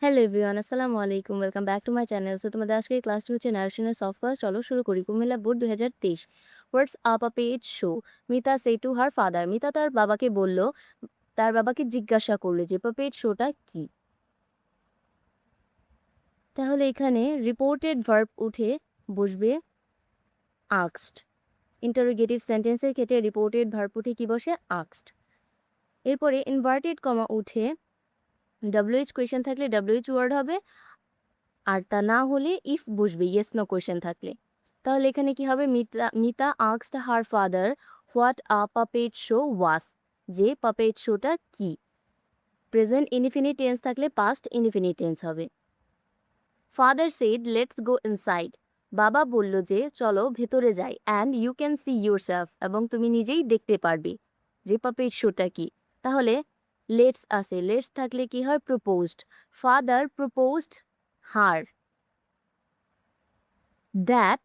Hello everyone, আসসালামু আলাইকুম। Welcome back to my channel. So তোমাদের আজকের ক্লাসটি হচ্ছে ন্যারেশনের সফটওয়্যার। চলো শুরু করি। Comilla board 2023। What's up a page show? Mita say to her father. Mita তার বাবাকে বলল, তার বাবাকে জিজ্ঞাসা করলো যে পাপেট শোটা কি। তাহলে এখানে রিপোর্টেড ভার্ব উঠে বসবে আক্সড। ইন্টারোগেটিভ সেন্টেন্সের ক্ষেত্রে রিপোর্টেড ভার্ব উঠে কি বসে? আক্সড। এরপরে ইনভার্টেড কমা উঠে WH কোয়েশ্চেন থাকলে WH ওয়ার্ড হবে, আর তা না হলে ইফ বসবে ইয়েস নো কোয়েশ্চেন থাকলে। তাহলে এখানে কি হবে? Mita asked her father what a puppet show was, যে পাপেট শোটা কি। প্রেজেন্ট ইনডিফিনিট টেন্স থাকলে পাস্ট ইনডিফিনিট টেন্স হবে। Father said let's go inside, বাবা বলল যে চলো ভেতরে যাই, and you can see yourself, এবং তুমি নিজেই দেখতে পারবে যে পাপেট শোটা কি। তাহলে লেটস আসে, লেটস থাকলে কি হয়? Proposed. Father proposed her that,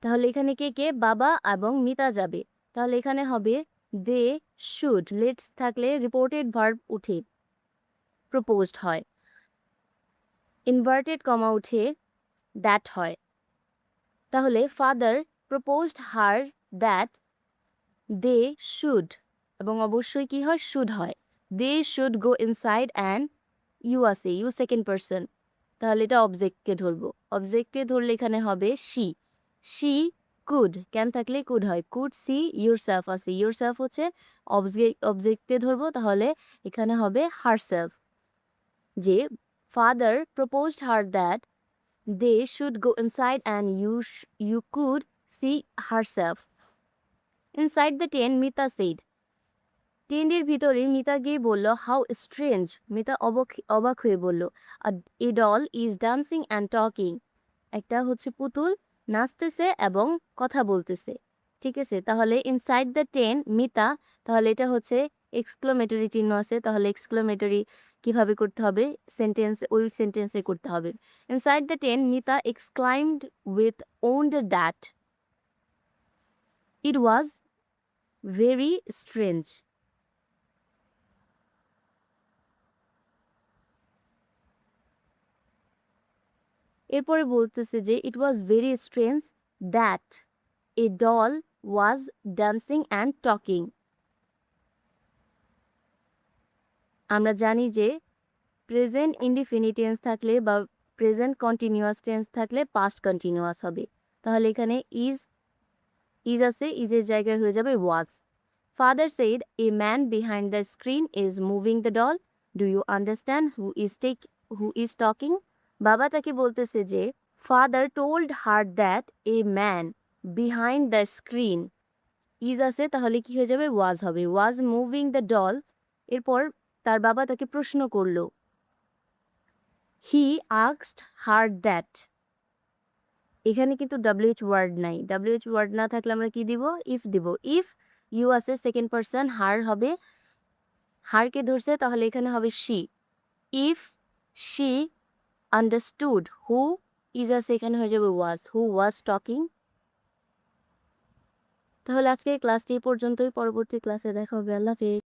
তাহলে এখানে কে কে? বাবা এবং মিতা যাবে। তাহলে এখানে হবে দে শুড। লেটস থাকলে রিপোর্টেড ভার্ব উঠে প্রপোজড হয়, ইনভার্টেড কমা উঠে দ্যাট হয়। তাহলে father proposed her that they should, এবং অবশ্যই কি হয়? শুড হয়। They should go inside, and you আছে, ইউ সেকেন্ড পারসন, তাহলে এটা অবজেক্টকে ধরবো। অবজেক্টকে ধরলে এখানে হবে শি। শি কুড, ক্যান থাকলে কুড হয়। কুড সি ইউরসেলফ আছে, ইউরসেলফ হচ্ছে অবজেক্টকে ধরবো, তাহলে এখানে হবে হারসেলফ। যে father proposed her that they should go inside, and you could see herself. Inside the tent Mita said, টেন্টের ভিতরে মিতা গিয়ে বলল হাউ স্ট্রেঞ্জ, মিতা অবাক হয়ে বলল a doll is dancing and talking, একটা হচ্ছে পুতুল নাচতেছে এবং কথা বলতেছে। ঠিক আছে, তাহলে ইনসাইড দ্য টেন মিতা, তাহলে এটা হচ্ছে এক্সক্লোমেটরি চিহ্ন আছে, তাহলে এক্সক্লোমেটরি কিভাবে করতে হবে? সেন্টেন্স, ওই সেন্টেন্সে করতে হবে। Inside the tent Mita exclaimed with wonder that it was very strange. এরপরে বলতেছে যে it was very strange that a doll was dancing and talking. আমরা জানি যে প্রেজেন্ট ইনডিফিনিট টেন্স থাকলে বা প্রেজেন্ট কন্টিনিউয়াস টেন্স থাকলে পাস্ট কন্টিনিউয়াস হবে। তাহলে এখানে ইজ আছে, ইজের জায়গায় হয়ে যাবে was. Father said a man behind the screen is moving the doll, do you understand who is talking? বাবা তাকে বলতেছে যে father told her that a man behind the screen, is আছে, তাহলে কি হয়ে যাবে? ওয়াজ হবে। Was moving the doll. এরপর তার বাবা তাকে প্রশ্ন করলো, হি আস্কড হার দ্যাট, এখানে কিন্তু WH ওয়ার্ড নাই। WH ওয়ার্ড না থাকলে আমরা কি দিব? ইফ দিব। ইফ ইউ আছে সেকেন্ড পারসন, হার হবে, হারকে ধরছে, তাহলে এখানে হবে she. If she understood who is আছে, এখানে হয়ে যাবে ওয়াজ, হু ওয়াজ টকিং। তাহলে আজকে ক্লাসটি এই পর্যন্তই, পরবর্তী ক্লাসে দেখা হবে। আল্লাহ হাফেজ।